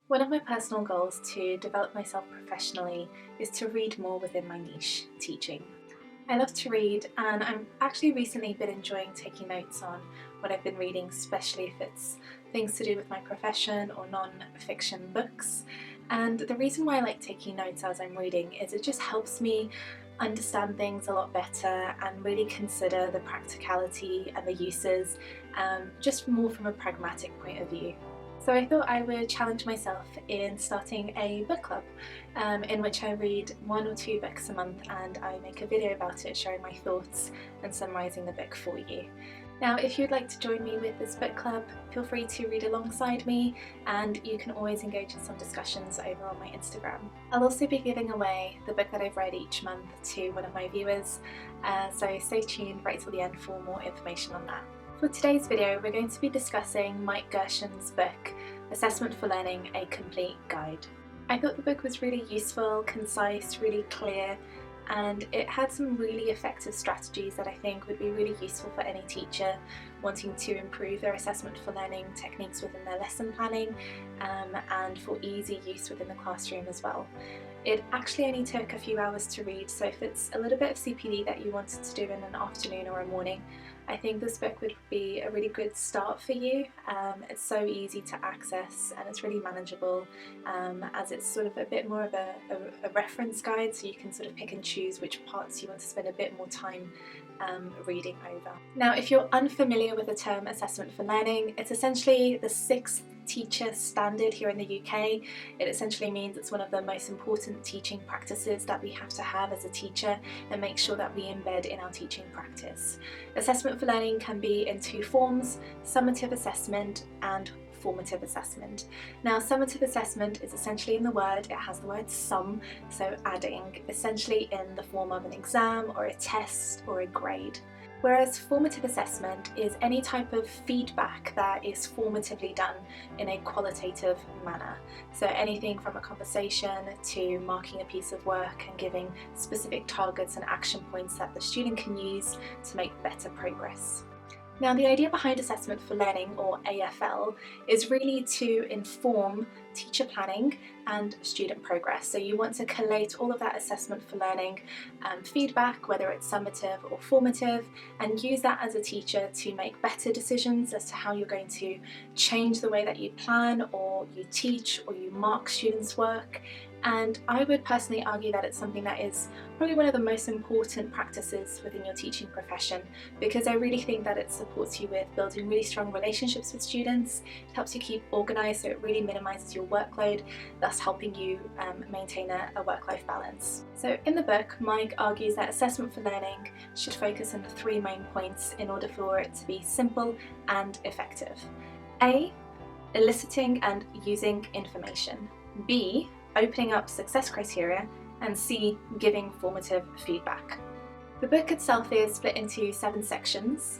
One of my personal goals to develop myself professionally is to read more within my niche, teaching. I love to read, and I've actually recently been enjoying taking notes on what I've been reading, especially if it's things to do with my profession or non-fiction books. And the reason why I like taking notes as I'm reading is it just helps me understand things a lot better and really consider the practicality and the uses, just more from a pragmatic point of view. So I thought I would challenge myself in starting a book club in which I read 1 or 2 books a month, and I make a video about it sharing my thoughts and summarising the book for you. Now, if you'd like to join me with this book club, feel free to read alongside me, and you can always engage in some discussions over on my Instagram. I'll also be giving away the book that I've read each month to one of my viewers, so stay tuned right till the end for more information on that. For today's video, we're going to be discussing Mike Gershon's book, Assessment for Learning, A Complete Guide. I thought the book was really useful, concise, really clear, and it had some really effective strategies that I think would be really useful for any teacher wanting to improve their assessment for learning techniques within their lesson planning, and for easy use within the classroom as well. It actually only took a few hours to read, so if it's a little bit of CPD that you wanted to do in an afternoon or a morning, I think this book would be a really good start for you. It's so easy to access and it's really manageable, as it's sort of a bit more of a reference guide, so you can sort of pick and choose which parts you want to spend a bit more time reading over. Now, if you're unfamiliar with the term assessment for learning, it's essentially the 6th teacher standard here in the UK. It essentially means it's one of the most important teaching practices that we have to have as a teacher and make sure that we embed in our teaching practice. Assessment for learning can be in 2 forms: summative assessment and formative assessment. Now, summative assessment is essentially in the word, it has the word sum, so adding, essentially in the form of an exam or a test or a grade. Whereas formative assessment is any type of feedback that is formatively done in a qualitative manner. So anything from a conversation to marking a piece of work and giving specific targets and action points that the student can use to make better progress. Now, the idea behind Assessment for Learning, or AFL, is really to inform teacher planning and student progress. So you want to collate all of that assessment for learning feedback, whether it's summative or formative, and use that as a teacher to make better decisions as to how you're going to change the way that you plan or you teach or you mark students' work. And I would personally argue that it's something that is probably one of the most important practices within your teaching profession, because I really think that it supports you with building really strong relationships with students. It helps you keep organised, so it really minimises your workload, thus helping you maintain a work-life balance. So in the book, Mike argues that assessment for learning should focus on the 3 main points in order for it to be simple and effective. A, eliciting and using information. B, opening up success criteria, and C, giving formative feedback. The book itself is split into 7 sections.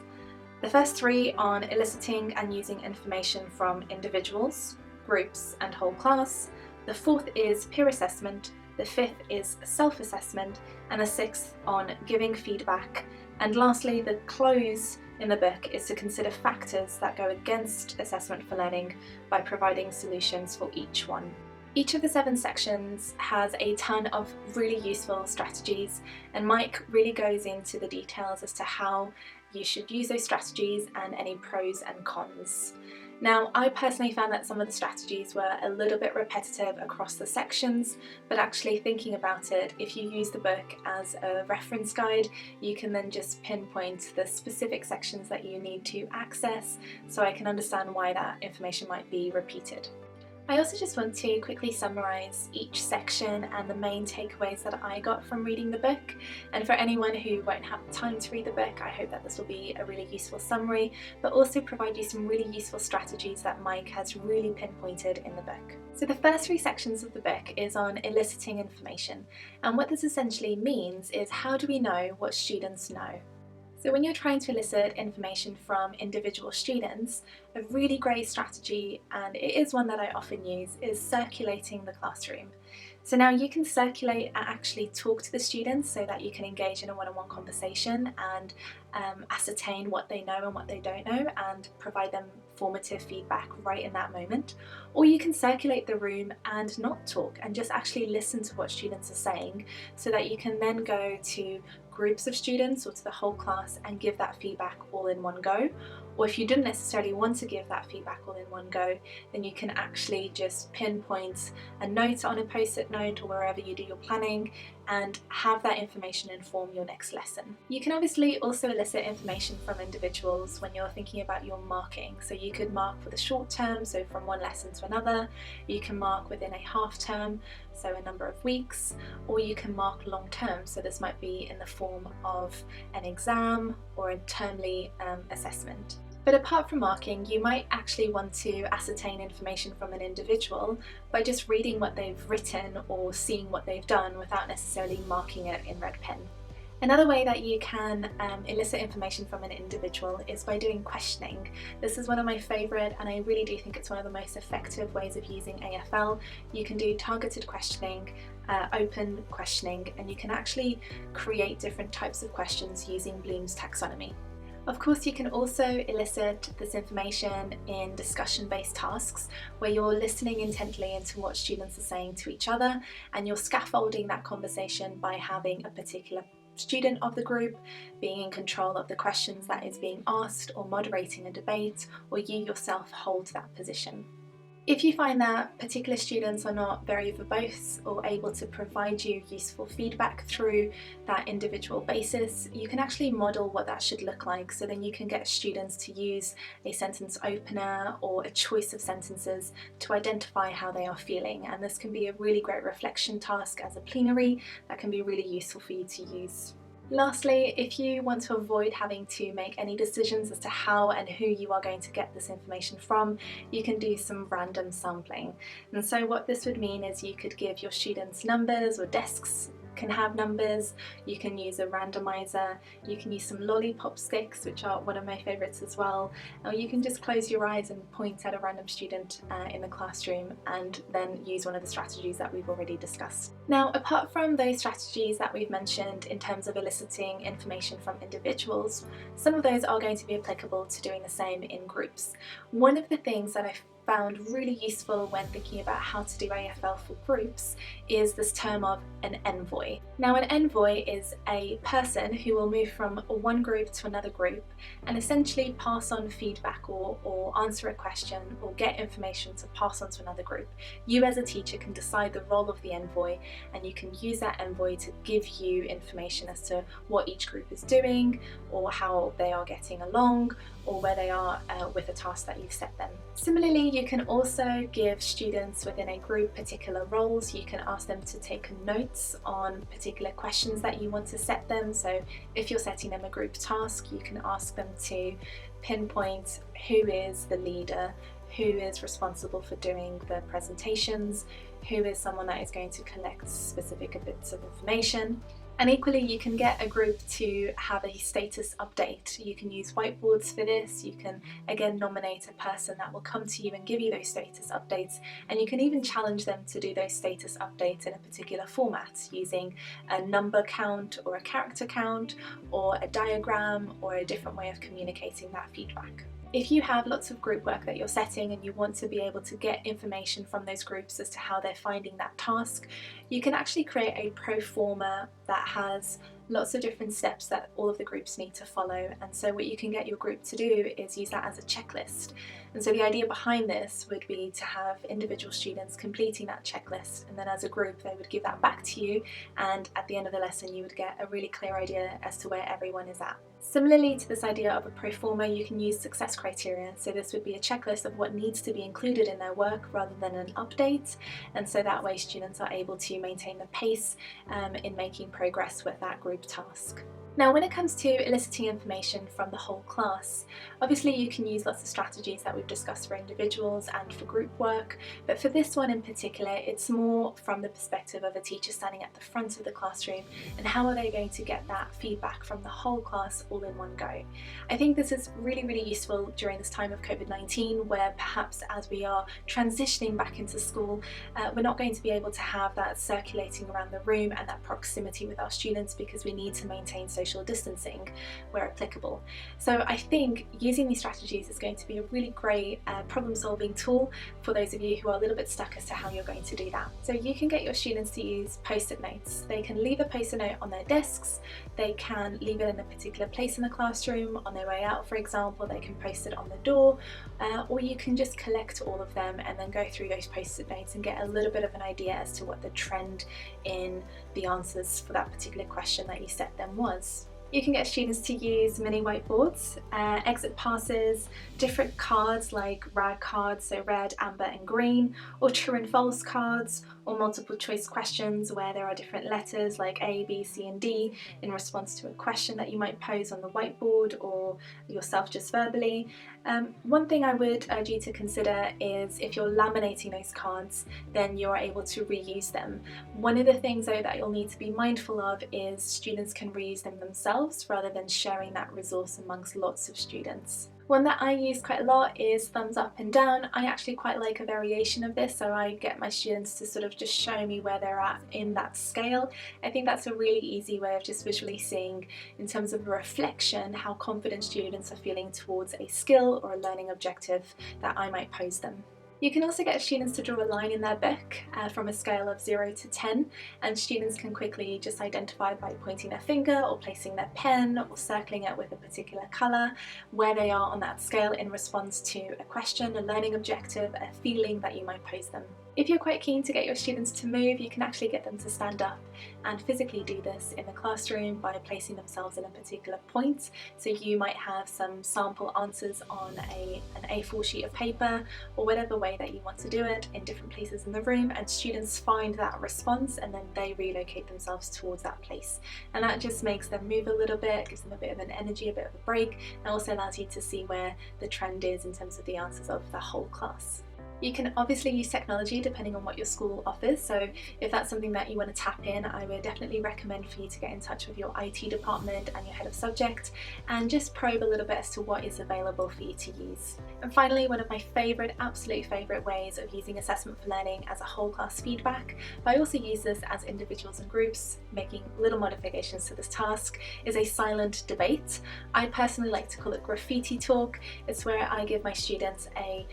The first 3 on eliciting and using information from individuals, groups and whole class. The 4th is peer assessment, the 5th is self-assessment, and the 6th on giving feedback. And lastly, the close in the book is to consider factors that go against assessment for learning by providing solutions for each one. Each of the 7 sections has a ton of really useful strategies, and Mike really goes into the details as to how you should use those strategies and any pros and cons. Now, I personally found that some of the strategies were a little bit repetitive across the sections, but actually thinking about it, if you use the book as a reference guide, you can then just pinpoint the specific sections that you need to access, so I can understand why that information might be repeated. I also just want to quickly summarise each section and the main takeaways that I got from reading the book. And for anyone who won't have time to read the book, I hope that this will be a really useful summary, but also provide you some really useful strategies that Mike has really pinpointed in the book. So the first 3 sections of the book is on eliciting information. And what this essentially means is, how do we know what students know? So when you're trying to elicit information from individual students, a really great strategy, and it is one that I often use, is circulating the classroom. So now you can circulate and actually talk to the students so that you can engage in a one-on-one conversation and ascertain what they know and what they don't know, and provide them formative feedback right in that moment, or you can circulate the room and not talk and just actually listen to what students are saying, so that you can then go to groups of students or to the whole class and give that feedback all in one go. Or if you didn't necessarily want to give that feedback all in one go, then you can actually just pinpoint a note on a post-it note or wherever you do your planning and have that information inform your next lesson. You can obviously also elicit information from individuals when you're thinking about your marking. So you could mark for the short term, so from one lesson to another. You can mark within a half term, so a number of weeks, or you can mark long term. So this might be in the form of an exam or a termly assessment. But apart from marking, you might actually want to ascertain information from an individual by just reading what they've written or seeing what they've done without necessarily marking it in red pen. Another way that you can elicit information from an individual is by doing questioning. This is one of my favourite, and I really do think it's one of the most effective ways of using AFL. You can do targeted questioning, open questioning, and you can actually create different types of questions using Bloom's taxonomy. Of course, you can also elicit this information in discussion-based tasks where you're listening intently into what students are saying to each other, and you're scaffolding that conversation by having a particular student of the group being in control of the questions that is being asked, or moderating a debate, or you yourself hold that position. If you find that particular students are not very verbose or able to provide you useful feedback through that individual basis, you can actually model what that should look like. So then you can get students to use a sentence opener or a choice of sentences to identify how they are feeling. And this can be a really great reflection task as a plenary that can be really useful for you to use. Lastly, if you want to avoid having to make any decisions as to how and who you are going to get this information from, you can do some random sampling. And so what this would mean is you could give your students numbers, or desks can have numbers. You can use a randomizer, you can use some lollipop sticks, which are one of my favourites as well, or you can just close your eyes and point at a random student in the classroom and then use one of the strategies that we've already discussed. Now, apart from those strategies that we've mentioned in terms of eliciting information from individuals, some of those are going to be applicable to doing the same in groups. One of the things that I've found really useful when thinking about how to do AFL for groups is this term of an envoy. Now, an envoy is a person who will move from one group to another group and essentially pass on feedback or answer a question or get information to pass on to another group. You as a teacher can decide the role of the envoy, and you can use that envoy to give you information as to what each group is doing, or how they are getting along, or where they are with a task that you've set them. Similarly, you can also give students within a group particular roles. You can ask them to take notes on particular questions that you want to set them. So if you're setting them a group task, you can ask them to pinpoint who is the leader, who is responsible for doing the presentations, who is someone that is going to collect specific bits of information. And equally, you can get a group to have a status update. You can use whiteboards for this. You can again nominate a person that will come to you and give you those status updates, and you can even challenge them to do those status updates in a particular format using a number count or a character count or a diagram or a different way of communicating that feedback. If you have lots of group work that you're setting and you want to be able to get information from those groups as to how they're finding that task, you can actually create a pro forma that has lots of different steps that all of the groups need to follow. And so what you can get your group to do is use that as a checklist. And so the idea behind this would be to have individual students completing that checklist, and then as a group they would give that back to you, and at the end of the lesson you would get a really clear idea as to where everyone is at. Similarly to this idea of a pro forma, you can use success criteria. So this would be a checklist of what needs to be included in their work rather than an update, and so that way students are able to maintain the pace in making progress with that group task. Now, when it comes to eliciting information from the whole class, obviously you can use lots of strategies that we've discussed for individuals and for group work, but for this one in particular, it's more from the perspective of a teacher standing at the front of the classroom, and how are they going to get that feedback from the whole class all in one go. I think this is really, really useful during this time of COVID-19, where perhaps as we are transitioning back into school, we're not going to be able to have that circulating around the room and that proximity with our students, because we need to maintain social social distancing where applicable. So I think using these strategies is going to be a really great problem-solving tool for those of you who are a little bit stuck as to how you're going to do that. So you can get your students to use post-it notes. They can leave a post-it note on their desks, they can leave it in a particular place in the classroom, on their way out for example, they can post it on the door, or you can just collect all of them and then go through those post-it notes and get a little bit of an idea as to what the trend in the answers for that particular question that you set them was. You can get students to use mini whiteboards, exit passes, different cards like RAG cards, so red, amber and green, or true and false cards, or multiple choice questions where there are different letters like A, B, C and D in response to a question that you might pose on the whiteboard or yourself just verbally. One thing I would urge you to consider is if you're laminating those cards, then you're able to reuse them. One of the things though that you'll need to be mindful of is students can reuse them themselves rather than sharing that resource amongst lots of students. One that I use quite a lot is thumbs up and down. I actually quite like a variation of this, so I get my students to sort of just show me where they're at in that scale. I think that's a really easy way of just visually seeing, in terms of a reflection, how confident students are feeling towards a skill or a learning objective that I might pose them. You can also get students to draw a line in their book from a scale of 0 to 10, and students can quickly just identify by pointing their finger or placing their pen or circling it with a particular colour where they are on that scale in response to a question, a learning objective, a feeling that you might pose them. If you're quite keen to get your students to move, you can actually get them to stand up and physically do this in the classroom by placing themselves in a particular point. So you might have some sample answers on an A4 sheet of paper or whatever way that you want to do it in different places in the room, and students find that response and then they relocate themselves towards that place. And that just makes them move a little bit, gives them a bit of an energy, a bit of a break, and also allows you to see where the trend is in terms of the answers of the whole class. You can obviously use technology depending on what your school offers, so if that's something that you want to tap in, I would definitely recommend for you to get in touch with your IT department and your head of subject and just probe a little bit as to what is available for you to use. And finally, one of my absolute favourite ways of using assessment for learning as a whole class feedback, but I also use this as individuals and groups, making little modifications to this task, is a silent debate. I personally like to call it graffiti talk. It's where I give my students a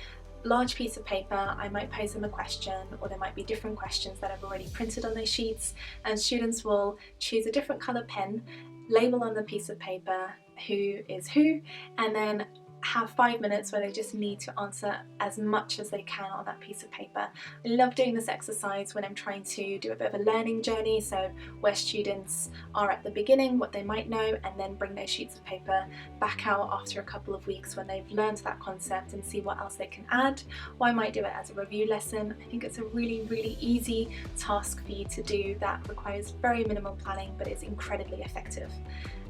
large piece of paper, I might pose them a question, or there might be different questions that I've already printed on those sheets, and students will choose a different colour pen, label on the piece of paper who is who, and then have 5 minutes where they just need to answer as much as they can on that piece of paper. I love doing this exercise when I'm trying to do a bit of a learning journey, so where students are at the beginning, what they might know, and then bring those sheets of paper back out after a couple of weeks when they've learned that concept and see what else they can add. Or I might do it as a review lesson. I think it's a really easy task for you to do that requires very minimal planning but is incredibly effective.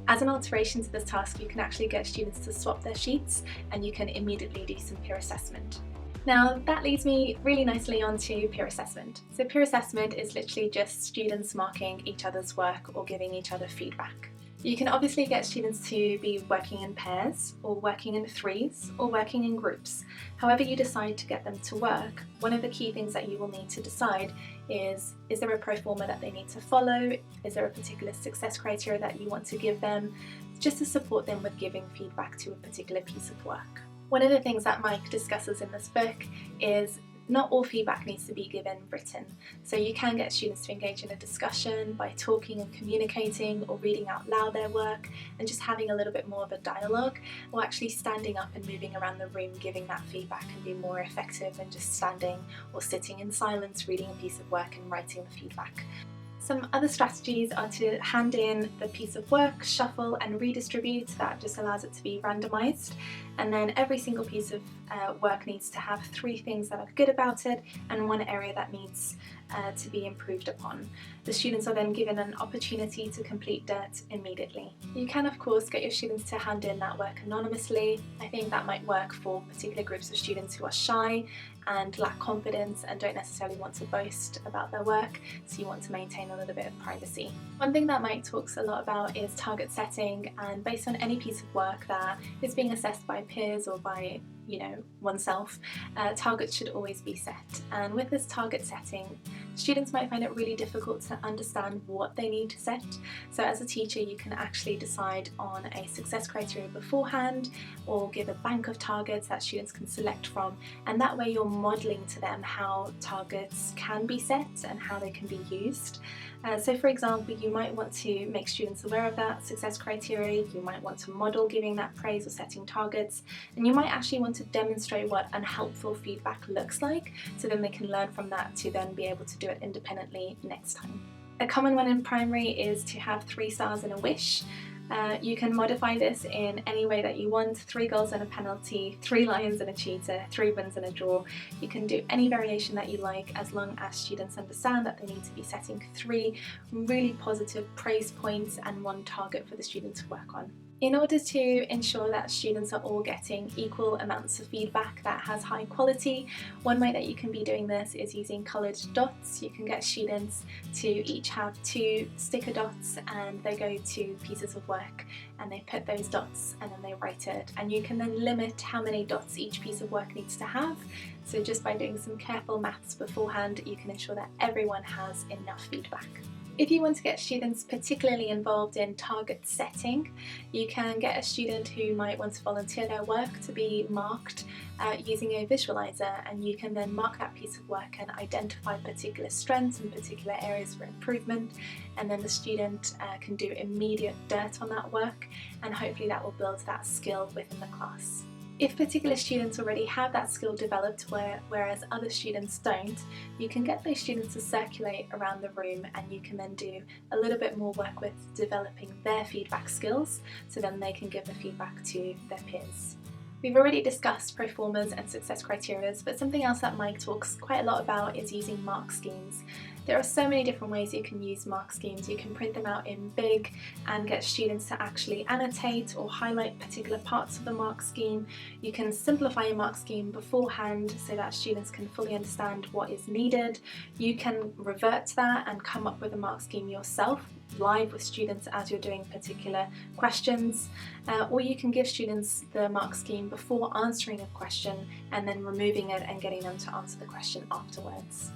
As an alteration to this task, you can actually get students to swap their sheets and you can immediately do some peer assessment. Now that leads me really nicely onto peer assessment. So peer assessment is literally just students marking each other's work or giving each other feedback. You can obviously get students to be working in pairs, or working in threes, or working in groups. However you decide to get them to work, one of the key things that you will need to decide is there a pro forma that they need to follow? Is there a particular success criteria that you want to give them, just to support them with giving feedback to a particular piece of work? One of the things that Mike discusses in this book is not all feedback needs to be given written. So you can get students to engage in a discussion by talking and communicating or reading out loud their work and just having a little bit more of a dialogue, or actually standing up and moving around the room giving that feedback can be more effective than just standing or sitting in silence reading a piece of work and writing the feedback. Some other strategies are to hand in the piece of work, shuffle and redistribute. That just allows it to be randomised, and then every single piece of work needs to have 3 things that are good about it and 1 area that needs to be improved upon. The students are then given an opportunity to complete that immediately. You can of course get your students to hand in that work anonymously. I think that might work for particular groups of students who are shy and lack confidence and don't necessarily want to boast about their work, so you want to maintain a little bit of privacy. One thing that Mike talks a lot about is target setting, and based on any piece of work that is being assessed by peers or by oneself, targets should always be set. And with this target setting, Students might find it really difficult to understand what they need to set, so as a teacher you can actually decide on a success criteria beforehand or give a bank of targets that students can select from, and that way you're modelling to them how targets can be set and how they can be used. So for example, you might want to make students aware of that success criteria, you might want to model giving that praise or setting targets, and you might actually want to demonstrate what unhelpful feedback looks like, so then they can learn from that to then be able to do it independently next time. A common one in primary is to have 3 stars and a wish. You can modify this in any way that you want: 3 goals and a penalty, 3 lions and a cheetah, 3 wins and a draw. You can do any variation that you like, as long as students understand that they need to be setting 3 really positive praise points and 1 target for the student to work on. In order to ensure that students are all getting equal amounts of feedback that has high quality, one way that you can be doing this is using coloured dots. You can get students to each have 2 sticker dots, and they go to pieces of work and they put those dots and then they write it, and you can then limit how many dots each piece of work needs to have. So just by doing some careful maths beforehand, you can ensure that everyone has enough feedback. If you want to get students particularly involved in target setting, you can get a student who might want to volunteer their work to be marked using a visualizer, and you can then mark that piece of work and identify particular strengths and particular areas for improvement, and then the student can do immediate dirt on that work, and hopefully that will build that skill within the class. If particular students already have that skill developed whereas other students don't, you can get those students to circulate around the room, and you can then do a little bit more work with developing their feedback skills, so then they can give the feedback to their peers. We've already discussed proformas and success criteria, but something else that Mike talks quite a lot about is using mark schemes. There are so many different ways you can use mark schemes. You can print them out in big and get students to actually annotate or highlight particular parts of the mark scheme. You can simplify a mark scheme beforehand so that students can fully understand what is needed. You can revert to that and come up with a mark scheme yourself, live with students as you're doing particular questions, or you can give students the mark scheme before answering a question and then removing it and getting them to answer the question afterwards.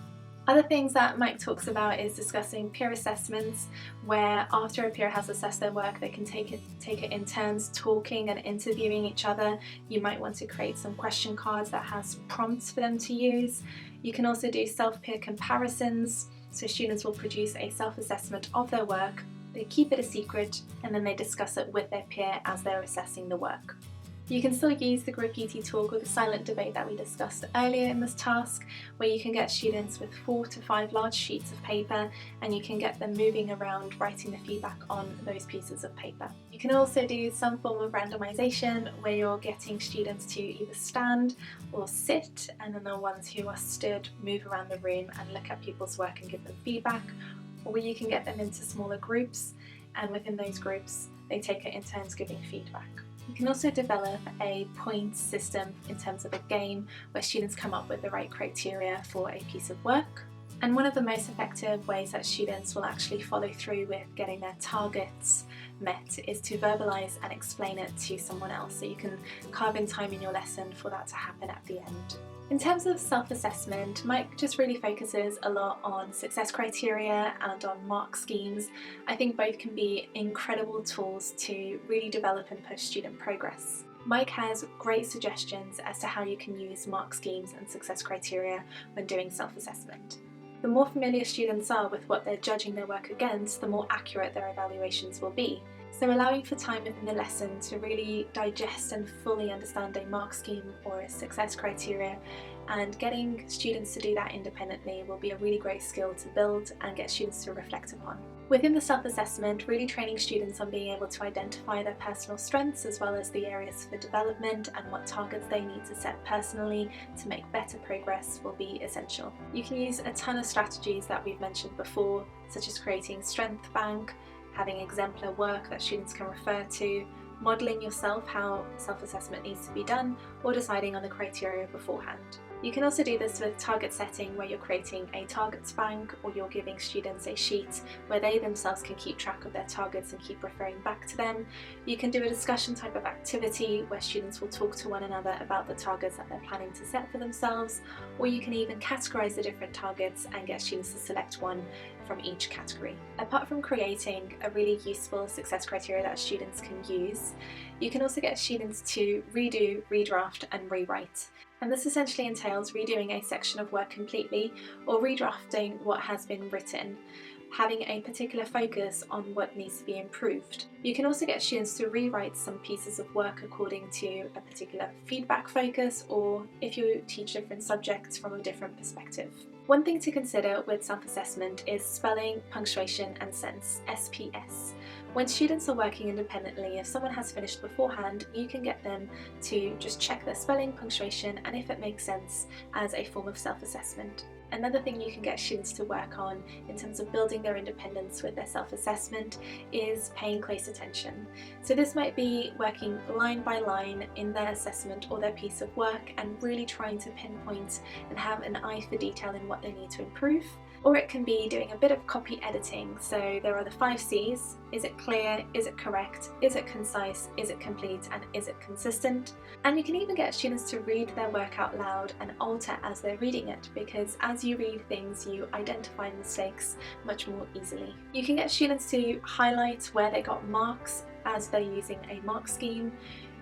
Other things that Mike talks about is discussing peer assessments, where after a peer has assessed their work, they can take it in turns, talking and interviewing each other. You might want to create some question cards that has prompts for them to use. You can also do self-peer comparisons, so students will produce a self-assessment of their work, they keep it a secret, and then they discuss it with their peer as they're assessing the work. You can still use the graffiti talk or the silent debate that we discussed earlier in this task, where you can get students with 4 to 5 large sheets of paper, and you can get them moving around writing the feedback on those pieces of paper. You can also do some form of randomization where you're getting students to either stand or sit, and then the ones who are stood move around the room and look at people's work and give them feedback, or where you can get them into smaller groups, and within those groups they take it in turns giving feedback. You can also develop a points system in terms of a game where students come up with the right criteria for a piece of work. And one of the most effective ways that students will actually follow through with getting their targets met is to verbalise and explain it to someone else, so you can carve in time in your lesson for that to happen at the end. In terms of self-assessment, Mike just really focuses a lot on success criteria and on mark schemes. I think both can be incredible tools to really develop and push student progress. Mike has great suggestions as to how you can use mark schemes and success criteria when doing self-assessment. The more familiar students are with what they're judging their work against, the more accurate their evaluations will be. So allowing for time within the lesson to really digest and fully understand a mark scheme or a success criteria, and getting students to do that independently will be a really great skill to build and get students to reflect upon. Within the self-assessment, really training students on being able to identify their personal strengths as well as the areas for development and what targets they need to set personally to make better progress will be essential. You can use a ton of strategies that we've mentioned before, such as creating strength bank, having exemplar work that students can refer to, modelling yourself how self-assessment needs to be done, or deciding on the criteria beforehand. You can also do this with target setting, where you're creating a targets bank, or you're giving students a sheet where they themselves can keep track of their targets and keep referring back to them. You can do a discussion type of activity where students will talk to one another about the targets that they're planning to set for themselves, or you can even categorise the different targets and get students to select one from each category. Apart from creating a really useful success criteria that students can use, you can also get students to redo, redraft and rewrite. And this essentially entails redoing a section of work completely, or redrafting what has been written, having a particular focus on what needs to be improved. You can also get students to rewrite some pieces of work according to a particular feedback focus, or if you teach different subjects from a different perspective. One thing to consider with self-assessment is spelling, punctuation and sense, SPS. When students are working independently, if someone has finished beforehand, you can get them to just check their spelling, punctuation, and if it makes sense, as a form of self-assessment. Another thing you can get students to work on in terms of building their independence with their self-assessment is paying close attention. So this might be working line by line in their assessment or their piece of work and really trying to pinpoint and have an eye for detail in what they need to improve. Or it can be doing a bit of copy editing. So there are the 5 C's. Is it clear? Is it correct? Is it concise? Is it complete? And is it consistent? And you can even get students to read their work out loud and alter as they're reading it, because as you read things, you identify mistakes much more easily. You can get students to highlight where they got marks as they're using a mark scheme.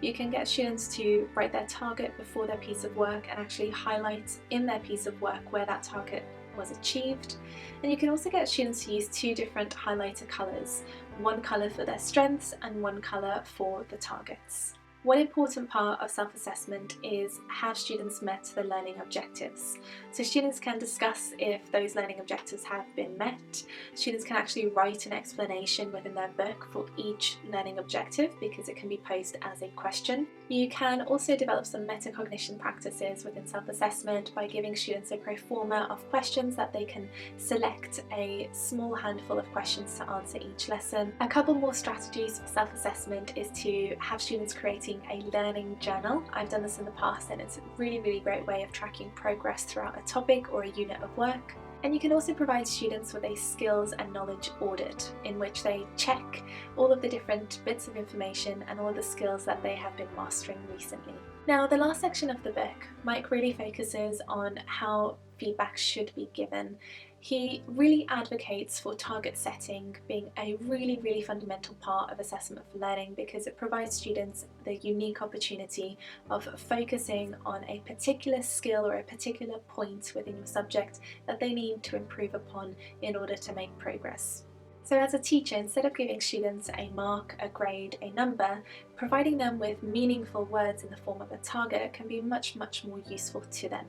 You can get students to write their target before their piece of work and actually highlight in their piece of work where that target was achieved. And you can also get students to use 2 different highlighter colours, one colour for their strengths and one colour for the targets. One important part of self-assessment is have students met the learning objectives. So students can discuss if those learning objectives have been met. Students can actually write an explanation within their book for each learning objective, because it can be posed as a question. You can also develop some metacognition practices within self-assessment by giving students a pro forma of questions that they can select a small handful of questions to answer each lesson. A couple more strategies for self-assessment is to have students creating a learning journal. I've done this in the past and it's a really great way of tracking progress throughout a topic or a unit of work. And you can also provide students with a skills and knowledge audit, in which they check all of the different bits of information and all of the skills that they have been mastering recently. Now, the last section of the book, Mike really focuses on how feedback should be given. He really advocates for target setting being a really fundamental part of assessment for learning, because it provides students the unique opportunity of focusing on a particular skill or a particular point within your subject that they need to improve upon in order to make progress. So as a teacher, instead of giving students a mark, a grade, a number, providing them with meaningful words in the form of a target can be much more useful to them.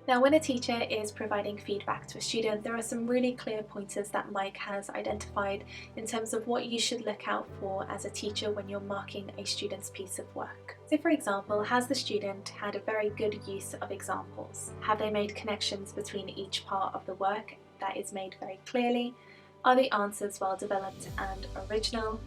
Now, when a teacher is providing feedback to a student, there are some really clear pointers that Mike has identified in terms of what you should look out for as a teacher when you're marking a student's piece of work. So for example, has the student had a very good use of examples? Have they made connections between each part of the work that is made very clearly? Are the answers well developed and original?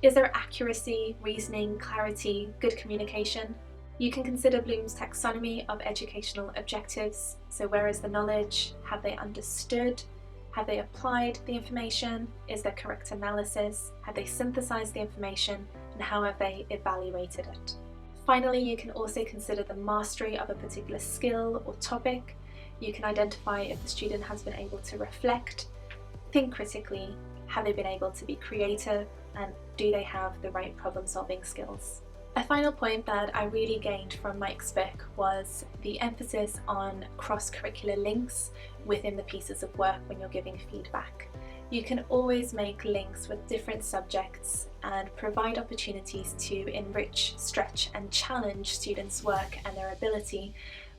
Is there accuracy, reasoning, clarity, good communication? You can consider Bloom's taxonomy of educational objectives. So where is the knowledge? Have they understood? Have they applied the information? Is there correct analysis? Have they synthesized the information? And how have they evaluated it? Finally, you can also consider the mastery of a particular skill or topic. You can identify if the student has been able to reflect, think critically, have they been able to be creative, and do they have the right problem-solving skills? A final point that I really gained from Mike's book was the emphasis on cross-curricular links within the pieces of work when you're giving feedback. You can always make links with different subjects and provide opportunities to enrich, stretch and challenge students' work and their ability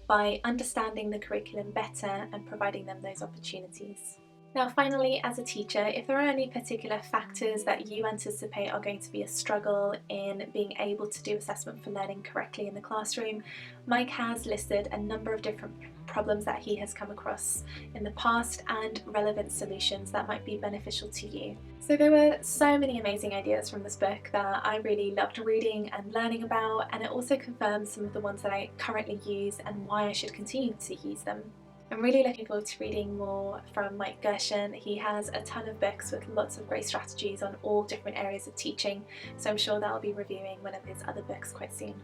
by understanding the curriculum better and providing them those opportunities. Now finally, as a teacher, if there are any particular factors that you anticipate are going to be a struggle in being able to do assessment for learning correctly in the classroom, Mike has listed a number of different problems that he has come across in the past and relevant solutions that might be beneficial to you. So there were so many amazing ideas from this book that I really loved reading and learning about, and it also confirms some of the ones that I currently use and why I should continue to use them. I'm really looking forward to reading more from Mike Gershon. He has a ton of books with lots of great strategies on all different areas of teaching, so I'm sure that I'll be reviewing one of his other books quite soon.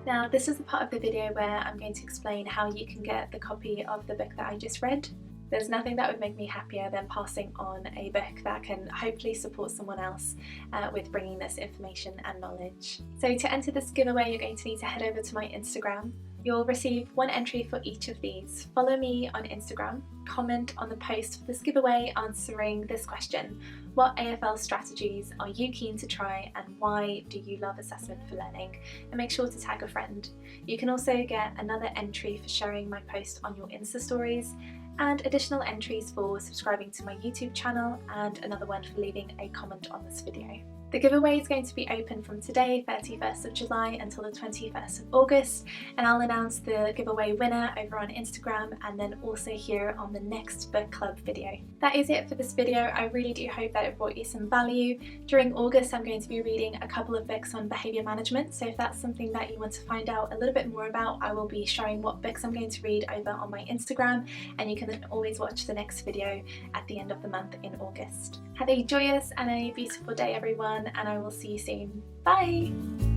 Now, this is the part of the video where I'm going to explain how you can get the copy of the book that I just read. There's nothing that would make me happier than passing on a book that can hopefully support someone else with bringing this information and knowledge. So to enter this giveaway, you're going to need to head over to my Instagram. You'll receive one entry for each of these. Follow me on Instagram, comment on the post for this giveaway answering this question: what AFL strategies are you keen to try and why do you love assessment for learning? And make sure to tag a friend. You can also get another entry for sharing my post on your Insta stories, and additional entries for subscribing to my YouTube channel, and another one for leaving a comment on this video. The giveaway is going to be open from today, 31st of July, until the 21st of August, and I'll announce the giveaway winner over on Instagram and then also here on the next book club video. That is it for this video. I really do hope that it brought you some value. During August, I'm going to be reading a couple of books on behaviour management, so if that's something that you want to find out a little bit more about, I will be showing what books I'm going to read over on my Instagram, and you can then always watch the next video at the end of the month in August. Have a joyous and a beautiful day, everyone, and I will see you soon. Bye!